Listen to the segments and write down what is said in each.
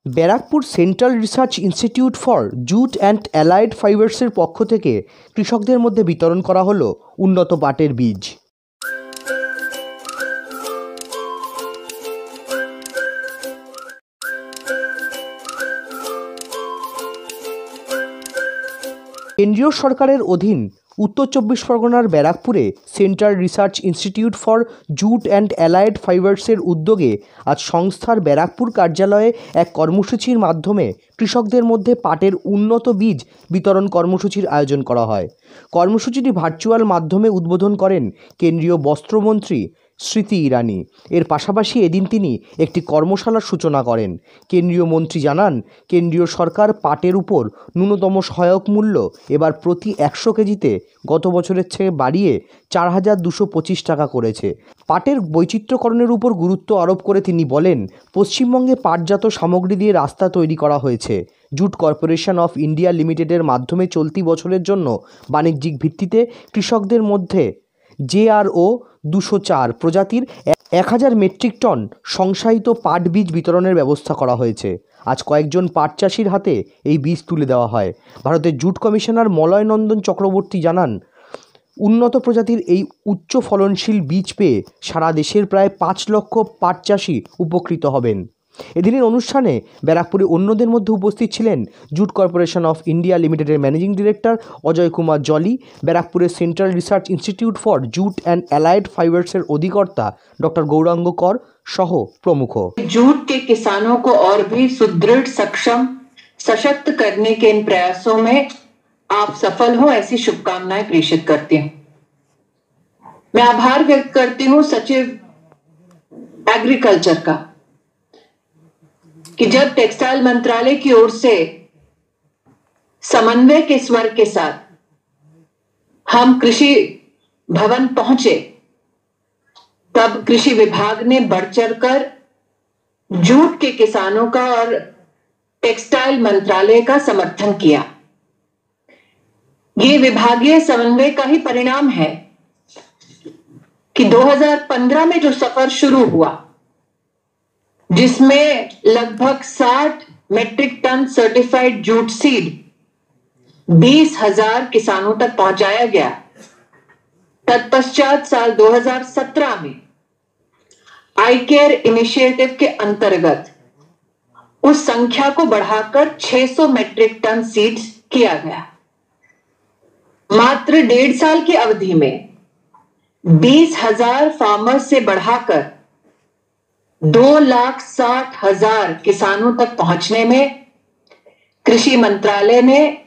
Barrackpore central research institute for jute and allied ফাইবার্সের পক্ষ থেকে কৃষকদের মধ্যে বিতরণ করা হলো উন্নত পাটের বীজ। কেন্দ্রীয় সরকারের অধীন উত্তর চব্বিশ পরগনার ব্যারাকপুরে central research institute for jute and allied ফাইবার্সের উদ্যোগে আজ সংস্থার ব্যারাকপুর কার্যালয়ে এক কর্মসূচির মাধ্যমে কৃষকদের মধ্যে পাটের উন্নত বীজ বিতরণ কর্মসূচির আয়োজন করা হয়। কর্মসূচিটি ভার্চুয়াল মাধ্যমে উদ্বোধন করেন কেন্দ্রীয় বস্ত্রমন্ত্রী স্মৃতি ইরানি। এর পাশাপাশি এদিন তিনি একটি কর্মশালার সূচনা করেন। কেন্দ্রীয় মন্ত্রী জানান, কেন্দ্রীয় সরকার পাটের উপর ন্যূনতম সহায়ক মূল্য এবার প্রতি 100 কেজিতে গত বছরের চেয়ে বাড়িয়ে 4,225 টাকা করেছে। পাটের বৈচিত্র্যকরণের উপর গুরুত্ব আরোপ করে তিনি বলেন, পশ্চিমবঙ্গে পাটজাত সামগ্রী দিয়ে রাস্তা তৈরি করা হয়েছে। জুট কর্পোরেশন অফ ইন্ডিয়া লিমিটেডের মাধ্যমে চলতি বছরের জন্য বাণিজ্যিক ভিত্তিতে কৃষকদের মধ্যে JRO 204 প্রজাতির 1000 মেট্রিক টন সংসায়িত পাট বীজ বিতরণের ব্যবস্থা করা হয়েছে। আজ কয়েকজন পাট চাষির হাতে এই বীজ তুলে দেওয়া হয়। ভারতের জুট কমিশনার মলয় নন্দন চক্রবর্তী জানান, উন্নত প্রজাতির এই উচ্চ ফলনশীল বীজ পেয়ে সারা দেশের প্রায় 5 লক্ষ পাট চাষি উপকৃত হবেন। এদিনের অনুষ্ঠানে ব্যারাকপুরে অন্যদের মধ্যে উপস্থিত ছিলেন জুট কর্পোরেশন অফ ইন্ডিয়া লিমিটেডের ম্যানেজিং ডিরেক্টর অজয় কুমার জলি, ব্যারাকপুরের central research institute for jute and allied ফাइबर्सের অধিকর্তা ডক্টর গৌরাঙ্গ কর সহ प्रमुख। जूट के किसानों को और भी सुदृढ़, सक्षम, सशक्त करने के इन प्रयासों में आप सफल हो, ऐसी शुभकामनाएं प्रेषित करती हूं। मैं आभार व्यक्त करती हूं सचिव एग्रीकल्चर का कि जब टेक्सटाइल मंत्रालय की ओर से समन्वय के स्वर के साथ हम कृषि भवन पहुंचे, तब कृषि विभाग ने बढ़ चढ़कर जूट के किसानों का और टेक्सटाइल मंत्रालय का समर्थन किया। ये विभागीय समन्वय का ही परिणाम है कि 2015 में जो सफर शुरू हुआ, जिसमें लगभग 60 metric ton certified jute seed 20,000 किसानों तक पहुंचाया गया, तत्पश्चात साल 2017 में आई केयर इनिशिएटिव के अंतर्गत उस संख्या को बढ़ाकर 600 मेट्रिक टन सीड्स किया गया। मात्र 1.5 साल की अवधि में 20,000 फार्मर्स से बढ़ाकर 2,60,000 किसानों तक पहुंचने में कृषि मंत्रालय ने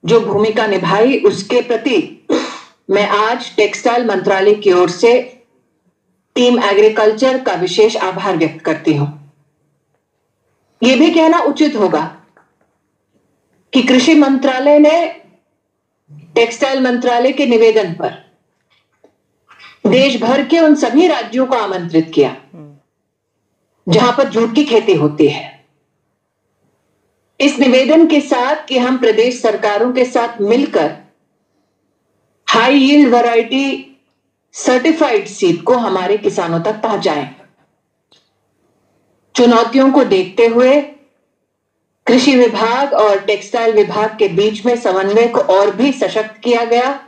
जो भूमिका निभाई, उसके प्रति मैं आज टेक्सटाइल मंत्रालय की ओर से टीम एग्रीकल्चर का विशेष आभार व्यक्त करती हूं। यह भी कहना उचित होगा कि कृषि मंत्रालय ने टेक्सटाइल मंत्रालय के निवेदन पर देश भर के उन सभी राज्यों को आमंत्रित किया जहां पर जूट की खेती होती है, इस निवेदन के साथ कि हम प्रदेश सरकारों के साथ मिलकर high yield variety certified seed को हमारे किसानों तक पहुंचाएं। चुनौतियों को देखते हुए कृषि विभाग और टेक्सटाइल विभाग के बीच में समन्वय को और भी सशक्त किया गया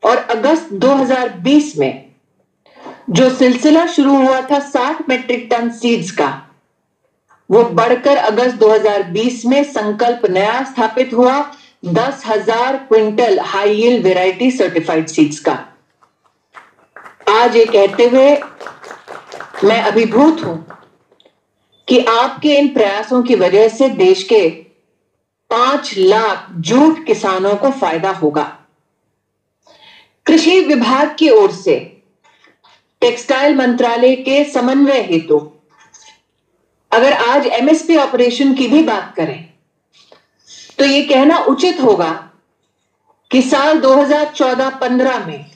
और अगस्त 2020 में जो सिलसिला शुरू हुआ था 60 मेट्रिक टन सीड्स का, वो बढ़कर अगस्त 2020 में संकल्प नया स्थापित हुआ 10,000 quintal high yield variety certified seeds का। आज ये कहते हुए मैं अभिभूत हूं कि आपके इन प्रयासों की वजह से देश के 5 लाख जूट किसानों को फायदा होगा। कृषि विभाग की ओर से टेक्सटाइल मंत्रालय के समन्वय हेतु अगर आज MSP ऑपरेशन की भी बात करें तो यह कहना उचित होगा कि साल 2014-15 में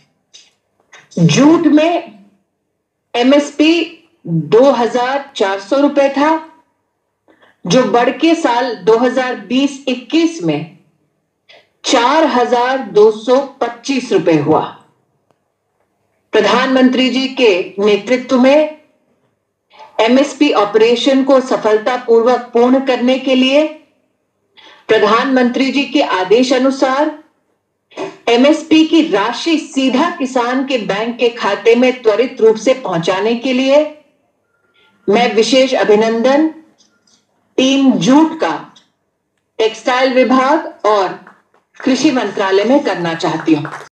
जूट में MSP 2,400 रुपए था, जो बढ़ के साल 2020-21 में 4,225 रुपए हुआ। प्रधानमंत्री जी के नेतृत्व में एमएसपी ऑपरेशन को सफलतापूर्वक पूर्ण करने के लिए प्रधानमंत्री जी के आदेश अनुसार एमएसपी की राशि सीधा किसान के बैंक के खाते में त्वरित रूप से पहुंचाने के लिए मैं विशेष अभिनंदन टीम जूट का टेक्सटाइल विभाग और कृषि मंत्रालय में करना चाहती हूं।